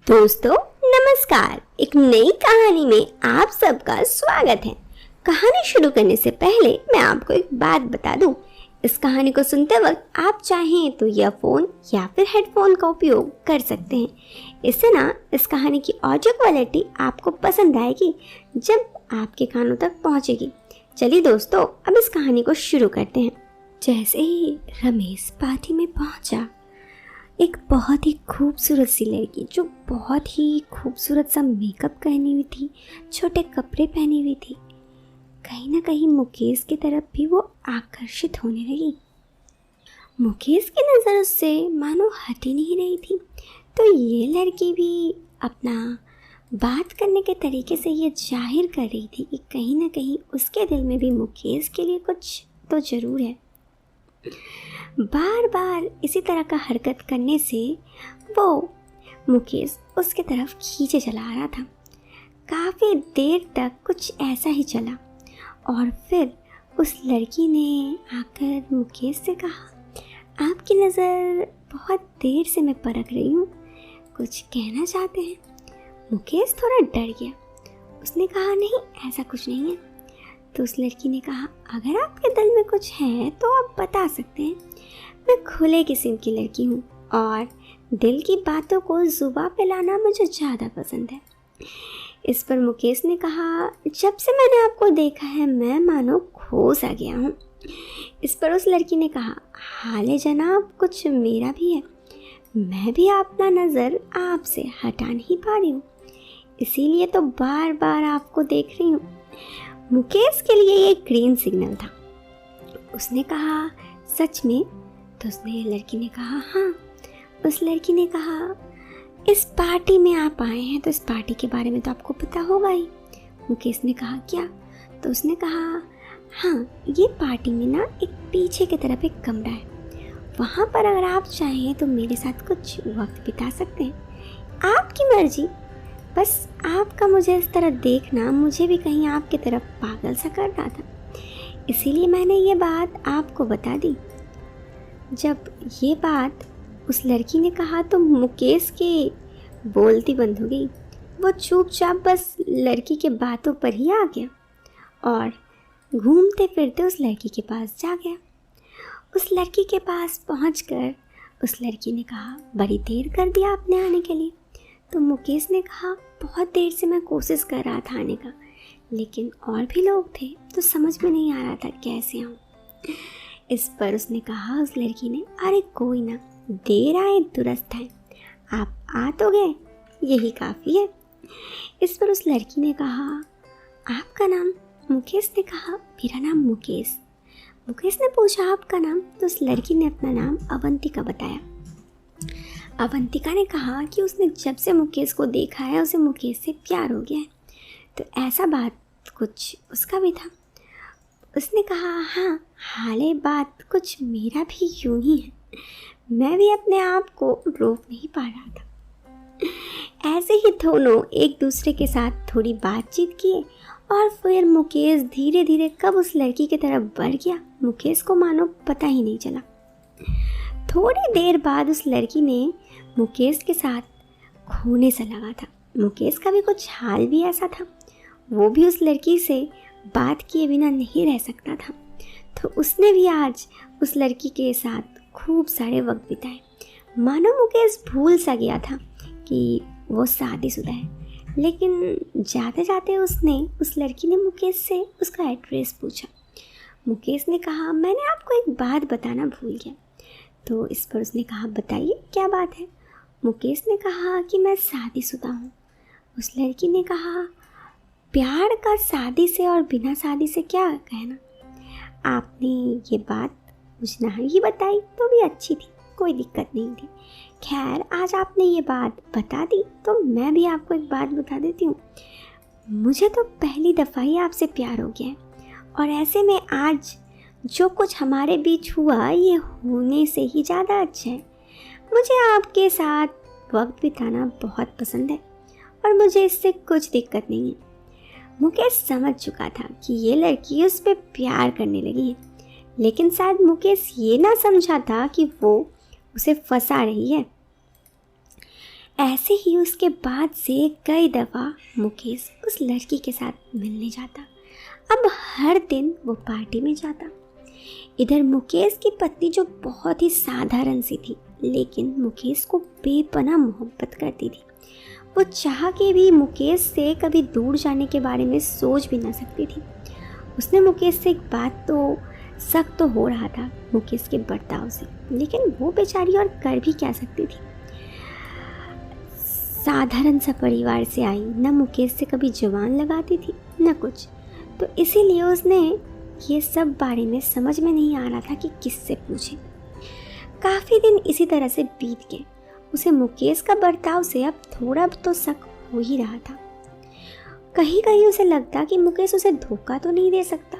दोस्तों नमस्कार। एक नई कहानी में आप सबका स्वागत है। कहानी शुरू करने से पहले मैं आपको एक बात बता दूं। इस कहानी को सुनते वक्त आप चाहें तो ईयरफोन या फिर हेडफोन का उपयोग कर सकते हैं। इससे ना इस कहानी की ऑडियो क्वालिटी आपको पसंद आएगी जब आपके कानों तक पहुंचेगी। चलिए दोस्तों, अब इस कहानी को शुरू करते हैं। जैसे ही रमेश पार्टी में पहुंचा, एक बहुत ही खूबसूरत सी लड़की जो बहुत ही खूबसूरत सा मेकअप पहनी हुई थी, छोटे कपड़े पहनी हुई थी, कहीं ना कहीं मुकेश की तरफ भी वो आकर्षित होने लगी। मुकेश की नज़र उससे मानो हट ही नहीं रही थी। तो ये लड़की भी अपना बात करने के तरीके से ये जाहिर कर रही थी कि कहीं ना कहीं उसके दिल में भी मुकेश के लिए कुछ तो ज़रूर है। बार बार इसी तरह का हरकत करने से वो मुकेश उसके तरफ खींचे चला आ रहा था। काफ़ी देर तक कुछ ऐसा ही चला और फिर उस लड़की ने आकर मुकेश से कहा, आपकी नज़र बहुत देर से मैं परख रही हूँ, कुछ कहना चाहते हैं? मुकेश थोड़ा डर गया। उसने कहा, नहीं ऐसा कुछ नहीं है। तो उस लड़की ने कहा, अगर आपके दिल में कुछ है तो आप बता सकते हैं। मैं खुले किस्म की लड़की हूँ और दिल की बातों को जुबान पे लाना मुझे ज़्यादा पसंद है। इस पर मुकेश ने कहा, जब से मैंने आपको देखा है मैं मानो खो सा गया हूँ। इस पर उस लड़की ने कहा, हाले जनाब कुछ मेरा भी है, मैं भी अपना नज़र आपसे हटा नहीं पा रही हूँ, इसीलिए तो बार बार आपको देख रही हूँ। मुकेश के लिए ये ग्रीन सिग्नल था। उसने कहा, सच में? तो उसने लड़की ने कहा, हाँ। उस लड़की ने कहा, इस पार्टी में आप आए हैं तो इस पार्टी के बारे में तो आपको पता होगा ही। मुकेश ने कहा, क्या? तो उसने कहा, हाँ, ये पार्टी में ना एक पीछे की तरफ एक कमरा है, वहाँ पर अगर आप चाहें तो मेरे साथ कुछ वक्त बिता सकते हैं, आपकी मर्जी। बस आपका मुझे इस तरह देखना मुझे भी कहीं आपकी तरफ पागल सा कर रहा था, इसीलिए मैंने ये बात आपको बता दी। जब ये बात उस लड़की ने कहा तो मुकेश की बोलती बंद हो गई। वो चुपचाप बस लड़की के बातों पर ही आ गया और घूमते फिरते उस लड़की के पास जा गया। उस लड़की के पास पहुंचकर उस लड़की ने कहा, बड़ी देर कर दिया आपने आने के लिए। तो मुकेश ने कहा, बहुत देर से मैं कोशिश कर रहा था आने का, लेकिन और भी लोग थे तो समझ में नहीं आ रहा था कैसे आऊँ। इस पर उसने कहा, उस लड़की ने, अरे कोई ना, देर आए दुरुस्त है, आप आ तो गए, यही काफ़ी है। इस पर उस लड़की ने कहा, आपका नाम? मुकेश ने कहा, मेरा नाम मुकेश। मुकेश ने पूछा, आपका नाम? तो उस लड़की ने अपना नाम अवंतिका बताया। अवंतिका ने कहा कि उसने जब से मुकेश को देखा है उसे मुकेश से प्यार हो गया है, तो ऐसा बात कुछ उसका भी था। उसने कहा, हाँ, हाले बात कुछ मेरा भी यूं ही है, मैं भी अपने आप को रोक नहीं पा रहा था। ऐसे ही दोनों एक दूसरे के साथ थोड़ी बातचीत किए और फिर मुकेश धीरे धीरे कब उस लड़की की तरफ बढ़ गया मुकेश को मानो पता ही नहीं चला। थोड़ी देर बाद उस लड़की ने मुकेश के साथ खोने सा लगा था। मुकेश का भी कुछ हाल भी ऐसा था, वो भी उस लड़की से बात किए बिना नहीं रह सकता था। तो उसने भी आज उस लड़की के साथ खूब सारे वक्त बिताए। मानो मुकेश भूल सा गया था कि वो शादीशुदा है। लेकिन जाते जाते उस लड़की ने मुकेश से उसका एड्रेस पूछा। मुकेश ने कहा, मैंने आपको एक बात बताना भूल गया। तो इस पर उसने कहा, बताइए क्या बात है? मुकेश ने कहा कि मैं शादीशुदा हूँ। उस लड़की ने कहा, प्यार का शादी से और बिना शादी से क्या कहना? आपने ये बात मुझे नहीं बताई तो भी अच्छी थी, कोई दिक्कत नहीं थी। खैर आज आपने ये बात बता दी तो मैं भी आपको एक बात बता देती हूँ। मुझे तो पहली दफ़ा ही आपसे प्यार हो गया है और ऐसे में आज जो कुछ हमारे बीच हुआ ये होने से ही ज़्यादा अच्छा है। मुझे आपके साथ वक्त बिताना बहुत पसंद है और मुझे इससे कुछ दिक्कत नहीं है। मुकेश समझ चुका था कि ये लड़की उस पर प्यार करने लगी है, लेकिन शायद मुकेश ये ना समझा था कि वो उसे फंसा रही है। ऐसे ही उसके बाद से कई दफ़ा मुकेश उस लड़की के साथ मिलने जाता। अब हर दिन वो पार्टी में जाता। इधर मुकेश की पत्नी जो बहुत ही साधारण सी थी, लेकिन मुकेश को बेपनाह मोहब्बत करती थी। वो चाह के भी मुकेश से कभी दूर जाने के बारे में सोच भी ना सकती थी। उसने मुकेश से एक बात तो शक तो हो रहा था मुकेश के बर्ताव से, लेकिन वो बेचारी और कर भी क्या सकती थी। साधारण सा परिवार से आई, न मुकेश से कभी जुबान लगाती थी न कुछ, तो इसीलिए उसने ये सब बारे में समझ में नहीं आ रहा था कि किससे पूछे। काफ़ी दिन इसी तरह से बीत गए। उसे मुकेश का बर्ताव से अब थोड़ा तो शक हो ही रहा था। कहीं कहीं उसे लगता कि मुकेश उसे धोखा तो नहीं दे सकता।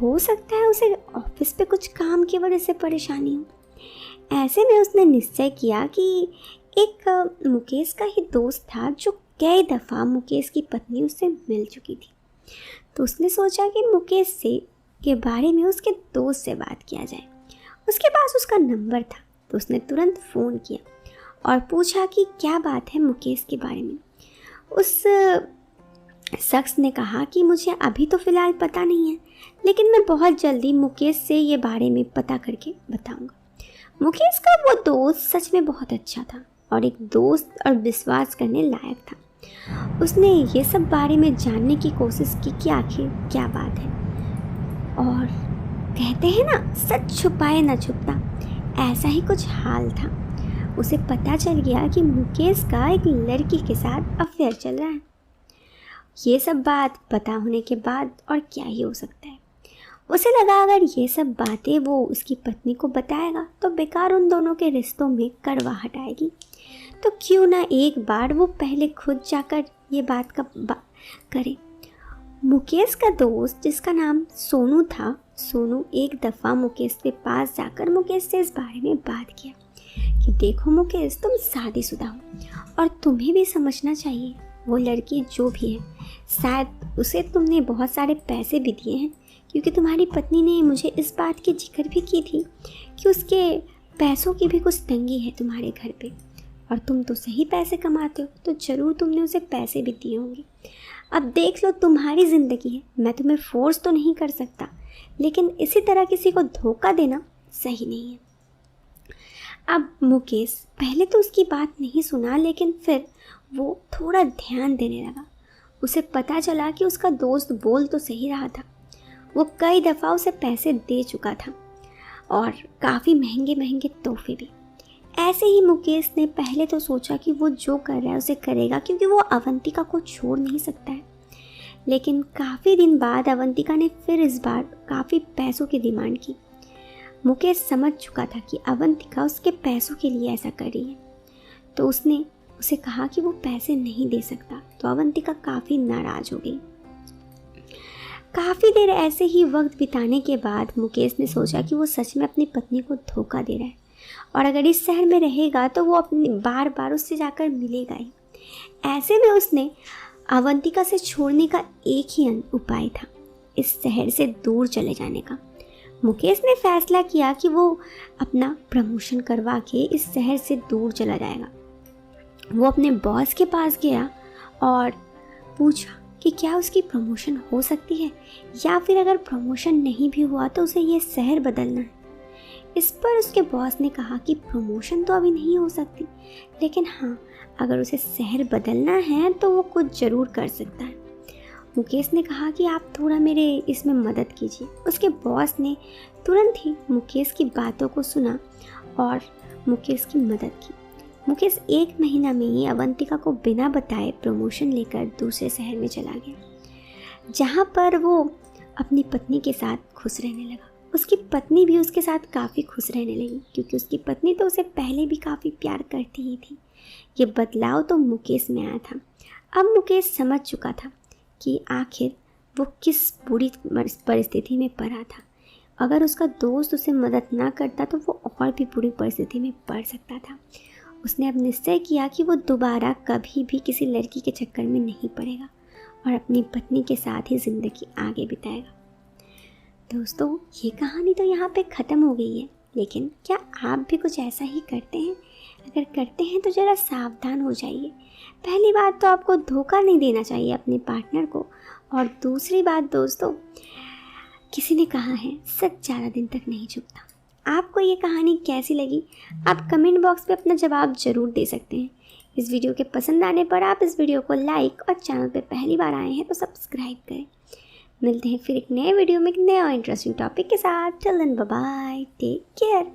हो सकता है उसे ऑफिस पे कुछ काम की वजह से परेशानी हो। ऐसे में उसने निश्चय किया कि एक मुकेश का ही दोस्त था जो कई दफ़ा मुकेश की पत्नी उससे मिल चुकी थी। तो उसने सोचा कि मुकेश से के बारे में उसके दोस्त से बात किया जाए। उसके पास उसका नंबर था, तो उसने तुरंत फ़ोन किया और पूछा कि क्या बात है मुकेश के बारे में। उस शख्स ने कहा कि मुझे अभी तो फ़िलहाल पता नहीं है, लेकिन मैं बहुत जल्दी मुकेश से ये बारे में पता करके बताऊंगा। मुकेश का वो दोस्त सच में बहुत अच्छा था और एक दोस्त और विश्वास करने लायक था। उसने ये सब बारे में जानने की कोशिश की कि आखिर क्या बात है, और कहते हैं ना, सच छुपाए ना छुपता, ऐसा ही कुछ हाल था। उसे पता चल गया कि मुकेश का एक लड़की के साथ अफेयर चल रहा है। ये सब बात पता होने के बाद और क्या ही हो सकता है। उसे लगा अगर ये सब बातें वो उसकी पत्नी को बताएगा तो बेकार उन दोनों के रिश्तों में कड़वाहट आएगी। तो क्यों ना एक बार वो पहले खुद जाकर ये बात करे। मुकेश का दोस्त जिसका नाम सोनू था, सोनू एक दफ़ा मुकेश के पास जाकर मुकेश से इस बारे में बात किया कि देखो मुकेश, तुम शादीशुदा हो और तुम्हें भी समझना चाहिए वो लड़की जो भी है, शायद उसे तुमने बहुत सारे पैसे भी दिए हैं, क्योंकि तुम्हारी पत्नी ने मुझे इस बात की जिक्र भी की थी कि उसके पैसों की भी कुछ तंगी है तुम्हारे घर पे, और तुम तो सही पैसे कमाते हो, तो ज़रूर तुमने उसे पैसे भी दिए होंगे। अब देख लो, तुम्हारी ज़िंदगी है, मैं तुम्हें फोर्स तो नहीं कर सकता, लेकिन इसी तरह किसी को धोखा देना सही नहीं है। अब मुकेश पहले तो उसकी बात नहीं सुना, लेकिन फिर वो थोड़ा ध्यान देने लगा। उसे पता चला कि उसका दोस्त बोल तो सही रहा था। वो कई दफ़ा उसे पैसे दे चुका था और काफ़ी महंगे महंगे तोहफे भी। ऐसे ही मुकेश ने पहले तो सोचा कि वो जो कर रहा है उसे करेगा, क्योंकि वो अवंतिका को छोड़ नहीं सकता है। लेकिन काफ़ी दिन बाद अवंतिका ने फिर इस बार काफ़ी पैसों की डिमांड की। मुकेश समझ चुका था कि अवंतिका उसके पैसों के लिए ऐसा कर रही है, तो उसने उसे कहा कि वो पैसे नहीं दे सकता। तो अवंतिका काफ़ी नाराज़ हो गई। काफ़ी देर ऐसे ही वक्त बिताने के बाद मुकेश ने सोचा कि वो सच में अपनी पत्नी को धोखा दे रहा है, और अगर इस शहर में रहेगा तो वो अपनी बार बार उससे जाकर मिलेगा ही। ऐसे में उसने अवंतिका से छोड़ने का एक ही उपाय था, इस शहर से दूर चले जाने का। मुकेश ने फैसला किया कि वो अपना प्रमोशन करवा के इस शहर से दूर चला जाएगा। वो अपने बॉस के पास गया और पूछा कि क्या उसकी प्रमोशन हो सकती है, या फिर अगर प्रमोशन नहीं भी हुआ तो उसे ये शहर बदलना है। इस पर उसके बॉस ने कहा कि प्रमोशन तो अभी नहीं हो सकती, लेकिन हाँ, अगर उसे शहर बदलना है तो वो कुछ ज़रूर कर सकता है। मुकेश ने कहा कि आप थोड़ा मेरे इसमें मदद कीजिए। उसके बॉस ने तुरंत ही मुकेश की बातों को सुना और मुकेश की मदद की। मुकेश 1 महीना में ही अवंतिका को बिना बताए प्रमोशन लेकर दूसरे शहर में चला गया, जहाँ पर वो अपनी पत्नी के साथ खुश रहने लगा। उसकी पत्नी भी उसके साथ काफ़ी खुश रहने लगी, क्योंकि उसकी पत्नी तो उसे पहले भी काफ़ी प्यार करती ही थी। ये बदलाव तो मुकेश में आया था। अब मुकेश समझ चुका था कि आखिर वो किस बुरी परिस्थिति में पड़ा था। अगर उसका दोस्त उसे मदद ना करता तो वो और भी बुरी परिस्थिति में पड़ सकता था। उसने अब निश्चय किया कि वो दोबारा कभी भी किसी लड़की के चक्कर में नहीं पड़ेगा और अपनी पत्नी के साथ ही ज़िंदगी आगे बिताएगा। दोस्तों, ये कहानी तो यहाँ पे ख़त्म हो गई है, लेकिन क्या आप भी कुछ ऐसा ही करते हैं? अगर करते हैं तो ज़रा सावधान हो जाइए। पहली बात तो आपको धोखा नहीं देना चाहिए अपने पार्टनर को, और दूसरी बात दोस्तों, किसी ने कहा है सच ज़्यादा दिन तक नहीं छुपता। आपको ये कहानी कैसी लगी, आप कमेंट बॉक्स में अपना जवाब ज़रूर दे सकते हैं। इस वीडियो के पसंद आने पर आप इस वीडियो को लाइक और चैनल पर पहली बार आए हैं तो सब्सक्राइब करें। मिलते हैं फिर एक नए वीडियो में एक नए और इंटरेस्टिंग टॉपिक के साथ। Till then bye bye, take care.